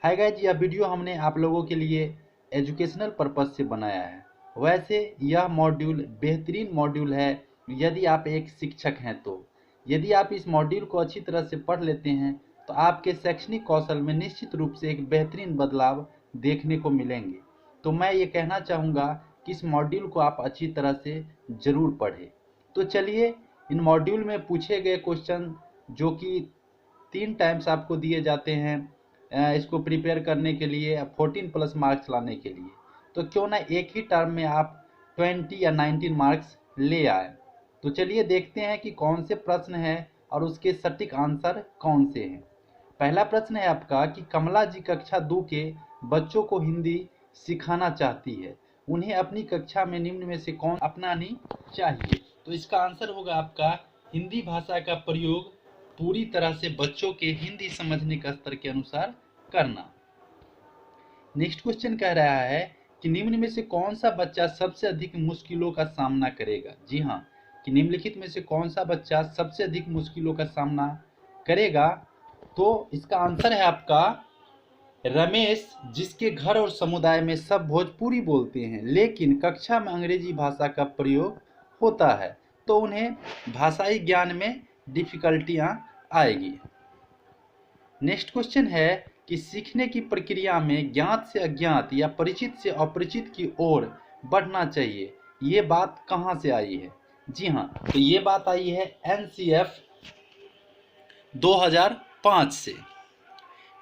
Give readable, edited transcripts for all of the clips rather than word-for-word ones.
Hi guys, यह video हमने आप लोगों के लिए एजुकेशनल पर्पज से बनाया है। वैसे यह मॉड्यूल बेहतरीन मॉड्यूल है यदि आप एक शिक्षक हैं तो। यदि आप इस मॉड्यूल को अच्छी तरह से पढ़ लेते हैं तो आपके शैक्षणिक कौशल में निश्चित रूप से एक बेहतरीन बदलाव देखने को मिलेंगे। तो मैं ये कहना चाहूँगा कि इस मॉड्यूल को आप अच्छी तरह से ज़रूर पढ़ें। तो चलिए, इन मॉड्यूल में पूछे गए क्वेश्चन जो कि 3 टाइम्स आपको दिए जाते हैं इसको प्रिपेयर करने के लिए, 14+ मार्क्स लाने के लिए, तो क्यों ना एक ही टर्म में आप 20 या 19 मार्क्स ले आए। तो चलिए देखते हैं कि कौन से प्रश्न हैं और उसके सटीक आंसर कौन से हैं। पहला प्रश्न है आपका कि कमला जी कक्षा 2 के बच्चों को हिंदी सिखाना चाहती है, उन्हें अपनी कक्षा में निम्न में से कौन अपनानी चाहिए। तो इसका आंसर होगा आपका हिंदी भाषा का प्रयोग पूरी तरह से बच्चों के हिंदी समझने का स्तर के अनुसार करना। नेक्स्ट क्वेश्चन कह रहा है कि निम्न में से कौन सा बच्चा सबसे अधिक मुश्किलों का सामना करेगा। जी हाँ, कि निम्नलिखित में से कौन सा बच्चा सबसे अधिक मुश्किलों का सामना करेगा। तो इसका आंसर है आपका रमेश, जिसके घर और समुदाय में सब भोजपुरी बोलते हैं लेकिन कक्षा में अंग्रेजी भाषा का प्रयोग होता है तो उन्हें भाषाई ज्ञान में डिफिकल्टियाँ आएगी। नेक्स्ट क्वेश्चन है कि सीखने की प्रक्रिया में ज्ञात से अज्ञात या परिचित से अपरिचित की ओर बढ़ना चाहिए, ये बात कहाँ से आई है। जी हाँ, तो ये बात आई है NCF 2005 से।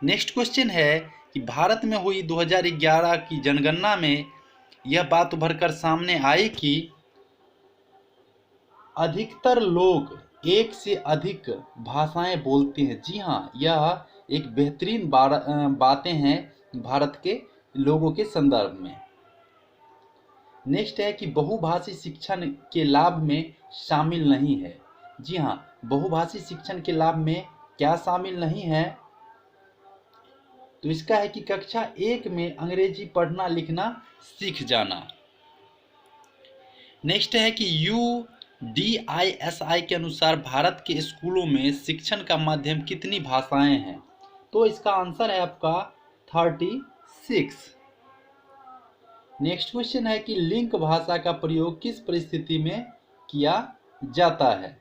नेक्स्ट क्वेश्चन है कि भारत में हुई 2011 की जनगणना में यह बात उभर कर सामने आई कि अधिकतर लोग एक से अधिक भाषाएं बोलते हैं। जी हाँ, यह एक बेहतरीन बातें हैं भारत के लोगों के संदर्भ में। नेक्स्ट है कि बहुभाषी शिक्षण के लाभ में शामिल नहीं है। जी हाँ, बहुभाषी शिक्षण के लाभ में क्या शामिल नहीं है, तो इसका है कि कक्षा 1 में अंग्रेजी पढ़ना लिखना सीख जाना। नेक्स्ट है कि UDISI के अनुसार भारत के स्कूलों में शिक्षण का माध्यम कितनी भाषाएं हैं, तो इसका आंसर है आपका 36। नेक्स्ट क्वेश्चन है कि लिंक भाषा का प्रयोग किस परिस्थिति में किया जाता है।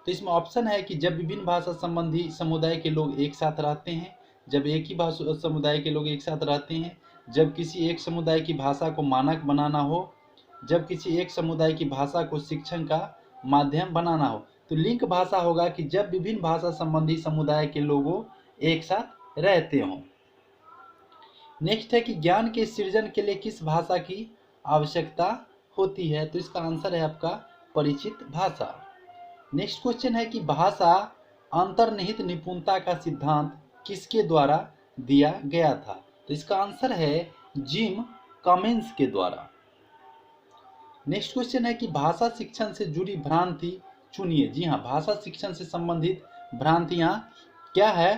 तो इसमें ऑप्शन है कि जब विभिन्न भाषा संबंधी समुदाय के लोग एक साथ रहते हैं, जब एक ही भाषा समुदाय के लोग एक साथ रहते हैं, जब किसी एक समुदाय की भाषा को मानक बनाना हो, जब किसी एक समुदाय की भाषा को शिक्षण का माध्यम बनाना हो। तो लिंक भाषा होगा कि जब विभिन्न भाषा संबंधी समुदाय के लोगों एक साथ रहते हों। नेक्स्ट है कि ज्ञान के सृजन के लिए किस भाषा की आवश्यकता होती है, तो इसका आंसर है आपका परिचित भाषा। नेक्स्ट क्वेश्चन है कि भाषा अंतर्निहित निपुणता का सिद्धांत किसके द्वारा दिया गया था, तो इसका आंसर है जिम कमिंस के द्वारा। नेक्स्ट क्वेश्चन है कि भाषा शिक्षण से जुड़ी भ्रांति चुनिए। जी हाँ, भाषा शिक्षण से संबंधित भ्रांतियां क्या है,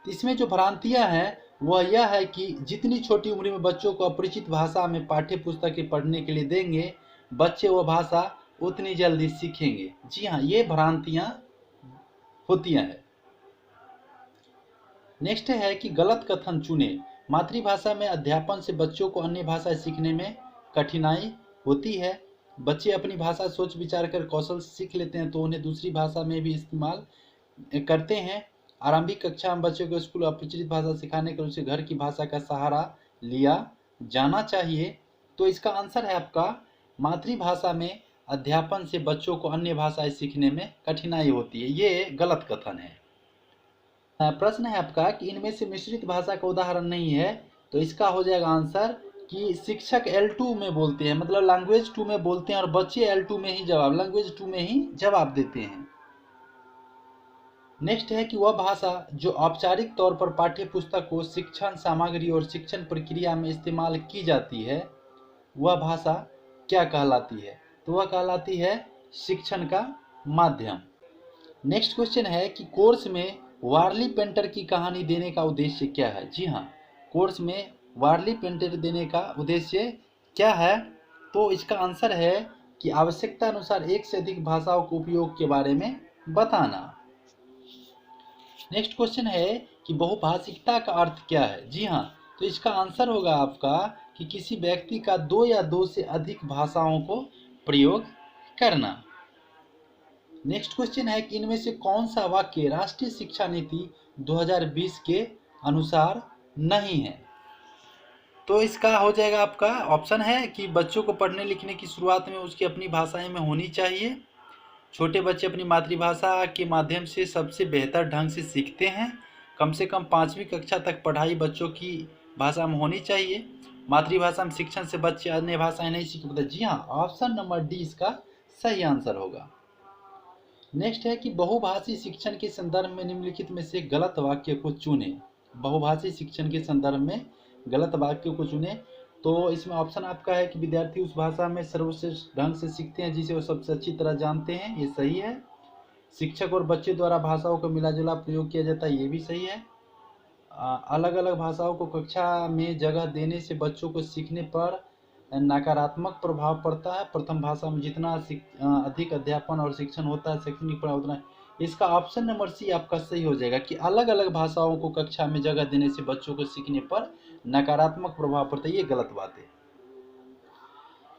तो इसमें जो भ्रांतियां हैं वह यह है कि जितनी छोटी उम्र में बच्चों को अपरिचित भाषा में पाठ्य पुस्तकें पढ़ने के लिए देंगे, बच्चे वह भाषा उतनी जल्दी सीखेंगे। जी हाँ, ये भ्रांतियां होती हैं। नेक्स्ट है कि गलत कथन चुने। मातृभाषा में अध्यापन से बच्चों को अन्य भाषा सीखने में कठिनाई होती है। बच्चे अपनी भाषा सोच विचार कर कौशल सीख लेते हैं तो उन्हें दूसरी भाषा में भी इस्तेमाल करते हैं। आरंभिक कक्षा में बच्चों को स्कूल अपरिचित भाषा सिखाने के लिए उसे घर की भाषा का सहारा लिया जाना चाहिए। तो इसका आंसर है आपका मातृभाषा में अध्यापन से बच्चों को अन्य भाषाएं सीखने में कठिनाई होती है, ये गलत कथन है। प्रश्न है आपका कि इनमें से मिश्रित भाषा का उदाहरण नहीं है, तो इसका हो जाएगा आंसर कि शिक्षक L2 में बोलते हैं, मतलब लैंग्वेज 2 में बोलते हैं और बच्चे L2 में ही लैंग्वेज 2 में ही जवाब देते हैं। नेक्स्ट है कि वह भाषा जो औपचारिक तौर पर पाठ्य पुस्तकों, शिक्षण सामग्री और शिक्षण प्रक्रिया में इस्तेमाल की जाती है, वह भाषा क्या कहलाती है, तो वह कहलाती है शिक्षण का माध्यम। नेक्स्ट क्वेश्चन है कि कोर्स में वारली पेंटर की कहानी देने का उद्देश्य क्या है। जी हाँ, कोर्स में वारली पेंटर देने का उद्देश्य क्या है, तो इसका आंसर है कि आवश्यकता अनुसार एक से अधिक भाषाओं के उपयोग के बारे में बताना। नेक्स्ट क्वेश्चन है कि बहुभाषिकता का अर्थ क्या है। जी हाँ, तो इसका आंसर होगा आपका कि किसी व्यक्ति का दो या दो से अधिक भाषाओं को प्रयोग करना। नेक्स्ट क्वेश्चन है कि इनमें से कौन सा वाक्य राष्ट्रीय शिक्षा नीति 2020 के अनुसार नहीं है। तो इसका हो जाएगा आपका ऑप्शन है कि बच्चों को पढ़ने लिखने की शुरुआत में उसकी अपनी भाषाएं में होनी चाहिए, छोटे बच्चे अपनी मातृभाषा के माध्यम से सबसे बेहतर ढंग से सीखते हैं, कम से कम 5वीं कक्षा तक पढ़ाई बच्चों की भाषा में होनी चाहिए, मातृभाषा में शिक्षण से बच्चे अन्य भाषाएं नहीं सीख पाते। जी हाँ, ऑप्शन नंबर डी इसका सही आंसर होगा। नेक्स्ट है कि बहुभाषी शिक्षण के संदर्भ में निम्नलिखित में से गलत वाक्य को चुने। बहुभाषी शिक्षण के संदर्भ में गलत वाक्य को चुने। तो इसमें ऑप्शन आपका है कि विद्यार्थी उस भाषा में सर्वश्रेष्ठ ढंग से सीखते हैं जिसे वो सबसे अच्छी तरह जानते हैं, ये सही है। शिक्षक और बच्चे द्वारा भाषाओं का मिलाजुला प्रयोग किया जाता है, ये भी सही है। अलग अलग भाषाओं को कक्षा में जगह देने से बच्चों को सीखने पर नकारात्मक प्रभाव पड़ता है। प्रथम भाषा में जितना अधिक अध्यापन और शिक्षण होता है, शैक्षणिक पढ़ाई उतना। इसका ऑप्शन नंबर सी आपका सही हो जाएगा कि अलग अलग भाषाओं को कक्षा में जगह देने से बच्चों को सीखने पर नकारात्मक प्रभाव पड़ता है, ये गलत बात है।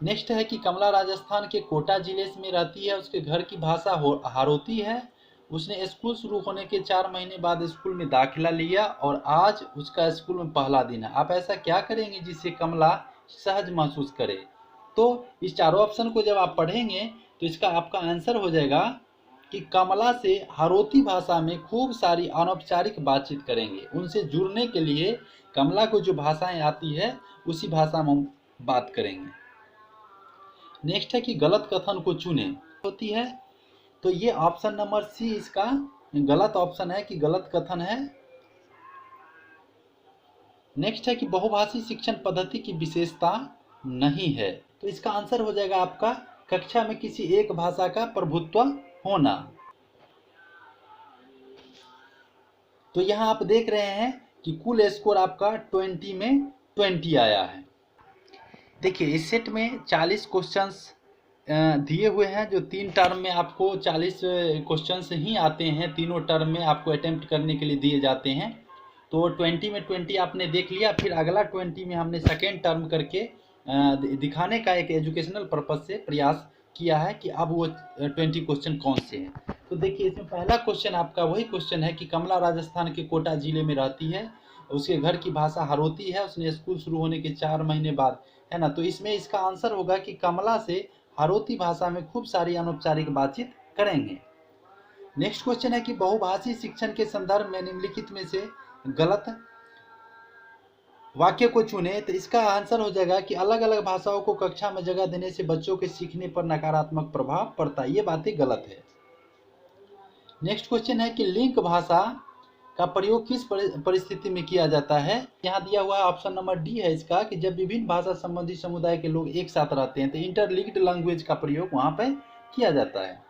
नेक्स्ट है कि कमला राजस्थान के कोटा जिले में रहती है, उसके घर की भाषा हारोती है। उसने स्कूल शुरू होने के 4 महीने बाद स्कूल में दाखिला लिया और आज उसका स्कूल में पहला दिन है। आप ऐसा क्या करेंगे जिससे कमला सहज महसूस करे। तो इस चारों ऑप्शन को जब आप पढ़ेंगे तो इसका आपका आंसर हो जाएगा कि कमला से हारोती भाषा में खूब सारी अनौपचारिक बातचीत करेंगे। उनसे जुड़ने के लिए कमला को जो भाषाएं आती है उसी भाषा में बात करेंगे। नेक्स्ट है कि गलत कथन को चुने होती है, तो ये ऑप्शन नंबर सी इसका गलत ऑप्शन है कि गलत कथन है। नेक्स्ट है कि बहुभाषी शिक्षण पद्धति की विशेषता नहीं है, तो इसका आंसर हो जाएगा आपका कक्षा में किसी एक भाषा का प्रभुत्व होना। तो यहां आप देख रहे हैं कि कुल स्कोर आपका 20 में 20 आया है। देखिए इस सेट में 40 क्वेश्चंस दिए हुए हैं, जो 3 टर्म में आपको 40 क्वेश्चंस ही आते हैं, तीनों टर्म में आपको अटेम्प्ट करने के लिए दिए जाते हैं। तो 20 में 20 आपने देख लिया, फिर अगला 20 में हमने सेकेंड टर्म करके दिखाने का एक एजुकेशनल पर्पज से प्रयास किया है कि अब वो 20 क्वेश्चन कौन से हैं। तो देखिए इसमें पहला क्वेश्चन आपका वही क्वेश्चन है कि कमला राजस्थान के कोटा जिले में रहती है, उसके घर की भाषा हारोती है, उसने स्कूल शुरू होने के 4 महीने बाद, है ना। तो इसमें इसका आंसर होगा कि कमला से हारोती भाषा में खूब सारी अनौपचारिक बातचीत करेंगे। नेक्स्ट क्वेश्चन है कि बहुभाषी शिक्षण के संदर्भ में निम्नलिखित में से गलत वाक्य को चुने। तो इसका आंसर हो जाएगा कि अलग अलग भाषाओं को कक्षा में जगह देने से बच्चों के सीखने पर नकारात्मक प्रभाव पड़ता है, ये बातें गलत है। नेक्स्ट क्वेश्चन है कि लिंक भाषा का प्रयोग किस परिस्थिति में किया जाता है। यहाँ दिया हुआ ऑप्शन नंबर डी है इसका कि जब विभिन्न भाषा संबंधी समुदाय के लोग एक साथ रहते हैं तो इंटरलिंक्ड लैंग्वेज का प्रयोग वहाँ पे किया जाता है।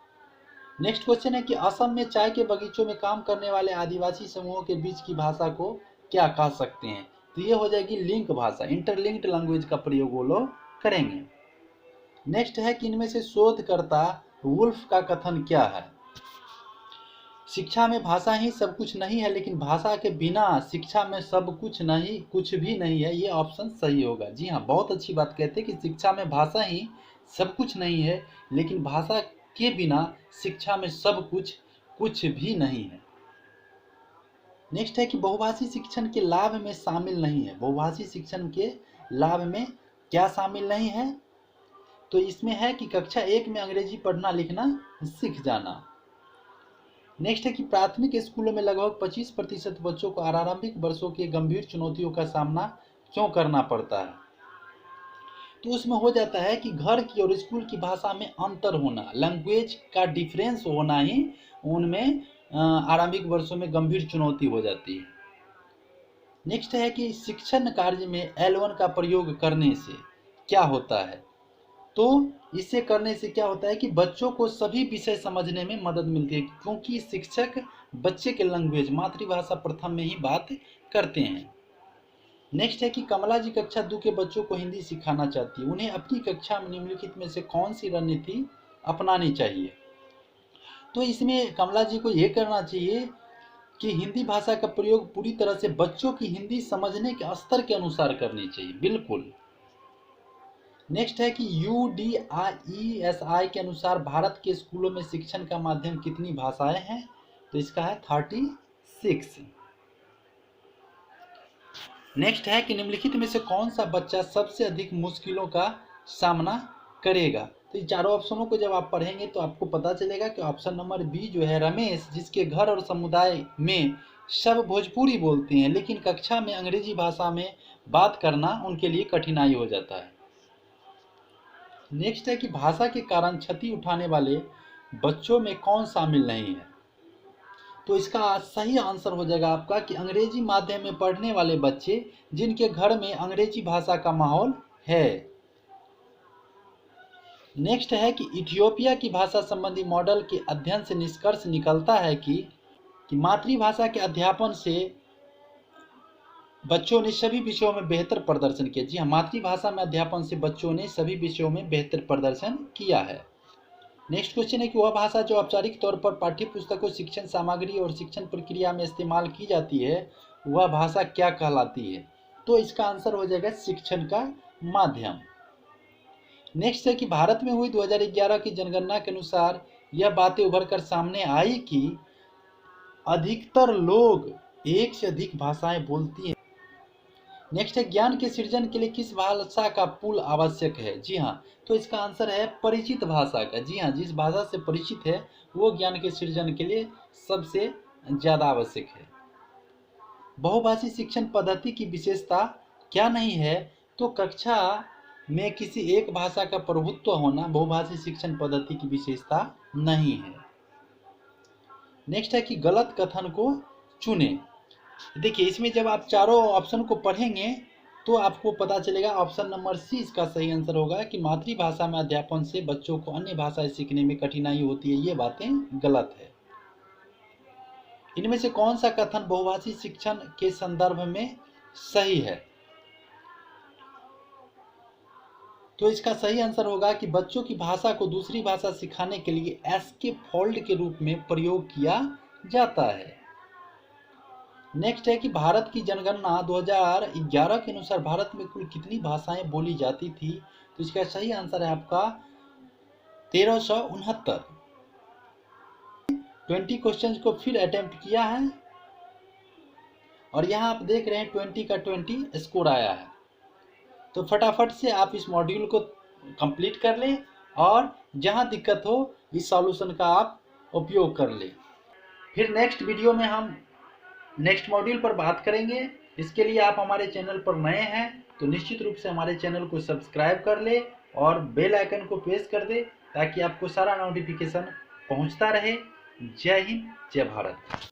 नेक्स्ट क्वेश्चन है कि असम में चाय के बगीचों में काम करने वाले आदिवासी समूहों के बीच की भाषा को क्या कह सकते हैं। तो ये हो जाएगी लिंक भाषा, इंटरलिंक्ड लैंग्वेज का प्रयोग वो लोग करेंगे। नेक्स्ट है कि इनमें से शोधकर्ता वुल्फ का कथन क्या है। शिक्षा में भाषा ही सब कुछ नहीं है, लेकिन भाषा के बिना शिक्षा में सब कुछ नहीं, कुछ भी नहीं है, ये ऑप्शन सही होगा। जी हाँ, बहुत अच्छी बात कहते हैं कि शिक्षा में भाषा ही सब कुछ नहीं है, लेकिन भाषा के बिना शिक्षा में सब कुछ भी नहीं है। नेक्स्ट है कि बहुभाषी शिक्षण के लाभ में शामिल नहीं है। बहुभाषी शिक्षण के लाभ में क्या शामिल नहीं है, तो इसमें है कि कक्षा 1 में अंग्रेजी पढ़ना लिखना सीख जाना। नेक्स्ट है कि प्राथमिक स्कूलों में लगभग 25% बच्चों को आरंभिक वर्षों के गंभीर चुनौतियों का सामना क्यों करना पड़ता है। तो उसमें हो जाता है कि घर की और स्कूल की भाषा में अंतर होना, लैंग्वेज का डिफरेंस होना ही उनमें आरंभिक वर्षों में गंभीर चुनौती हो जाती है। नेक्स्ट है कि शिक्षण कार्य में L1 का प्रयोग करने से क्या होता है। तो इसे करने से क्या होता है कि बच्चों को सभी विषय समझने में मदद मिलती है, क्योंकि शिक्षक बच्चे के लैंग्वेज मातृभाषा प्रथम में ही बात करते हैं। नेक्स्ट है कि कमला जी कक्षा 2 के बच्चों को हिंदी सिखाना चाहती है, उन्हें अपनी कक्षा में निम्नलिखित में से कौन सी रणनीति अपनानी चाहिए। तो इसमें कमला जी को ये करना चाहिए कि हिंदी भाषा का प्रयोग पूरी तरह से बच्चों की हिंदी समझने के स्तर के अनुसार करनी चाहिए, बिल्कुल। नेक्स्ट है कि UDISI के अनुसार भारत के स्कूलों में शिक्षण का माध्यम कितनी भाषाएं हैं? तो इसका है 36। नेक्स्ट है कि निम्नलिखित में से कौन सा बच्चा सबसे अधिक मुश्किलों का सामना करेगा? तो इन चारों ऑप्शनों को जब आप पढ़ेंगे तो आपको पता चलेगा कि ऑप्शन नंबर बी जो है, रमेश, जिसके घर और समुदाय में सब भोजपुरी बोलते हैं लेकिन कक्षा में अंग्रेजी भाषा में बात करना उनके लिए कठिनाई हो जाता है। नेक्स्ट है कि भाषा के कारण क्षति उठाने वाले बच्चों में कौन शामिल नहीं है? तो इसका सही आंसर हो जाएगा आपका कि अंग्रेजी माध्यम में पढ़ने वाले बच्चे जिनके घर में अंग्रेजी भाषा का माहौल है। नेक्स्ट है कि इथियोपिया की भाषा संबंधी मॉडल के अध्ययन से निष्कर्ष निकलता है कि मातृभाषा के अध्यापन से बच्चों ने सभी विषयों में बेहतर प्रदर्शन किया। जी हाँ, मातृभाषा में अध्यापन से बच्चों ने सभी विषयों में बेहतर प्रदर्शन किया है। नेक्स्ट क्वेश्चन है कि वह भाषा जो औपचारिक तौर पर पाठ्य पुस्तकों, शिक्षण सामग्री और शिक्षण प्रक्रिया में इस्तेमाल की जाती है वह भाषा क्या कहलाती है? तो इसका आंसर हो जाएगा शिक्षण का माध्यम। नेक्स्ट है कि भारत में हुई 2011 की जनगणना के अनुसार यह बातें उभर कर सामने आई कि अधिकतर लोग एक से अधिक भाषाएं बोलती हैं। नेक्स्ट है ज्ञान के सृजन के लिए किस भाषा का पूल आवश्यक है? जी हाँ, तो इसका आंसर है परिचित भाषा का। जी हाँ, जिस भाषा से परिचित है वो ज्ञान के सृजन के लिए सबसे ज्यादा आवश्यक है। बहुभाषी शिक्षण पद्धति की विशेषता क्या नहीं है? तो कक्षा में किसी एक भाषा का प्रभुत्व होना बहुभाषी शिक्षण पद्धति की विशेषता नहीं है। नेक्स्ट है कि गलत कथन को चुने। देखिए, इसमें जब आप चारों ऑप्शन को पढ़ेंगे तो आपको पता चलेगा ऑप्शन नंबर सी इसका सही आंसर होगा कि मातृभाषा में अध्यापन से बच्चों को अन्य भाषाएं सीखने में कठिनाई होती है। ये बातें गलत है। इनमें से कौन सा कथन बहुभाषी शिक्षण के संदर्भ में सही है? तो इसका सही आंसर होगा कि बच्चों की भाषा को दूसरी भाषा सिखाने के लिए एस्केप फोल्ड के रूप में प्रयोग किया जाता है। नेक्स्ट है कि भारत की जनगणना 2011 के अनुसार भारत में कुल कितनी भाषाएं बोली जाती थी? तो इसका सही आंसर है आपका 1369। 20 क्वेश्चंस को फिर अटेम्प्ट किया है और यहाँ आप देख रहे हैं 20 का 20 स्कोर आया है। तो फटाफट से आप इस मॉड्यूल को कंप्लीट कर लें और जहाँ दिक्कत हो इस सॉल्यूशन का आप उपयोग कर लें। फिर नेक्स्ट वीडियो में हम नेक्स्ट मॉड्यूल पर बात करेंगे। इसके लिए आप हमारे चैनल पर नए हैं तो निश्चित रूप से हमारे चैनल को सब्सक्राइब कर ले और बेल आइकन को प्रेस कर दे ताकि आपको सारा नोटिफिकेशन पहुंचता रहे। जय हिंद, जय भारत।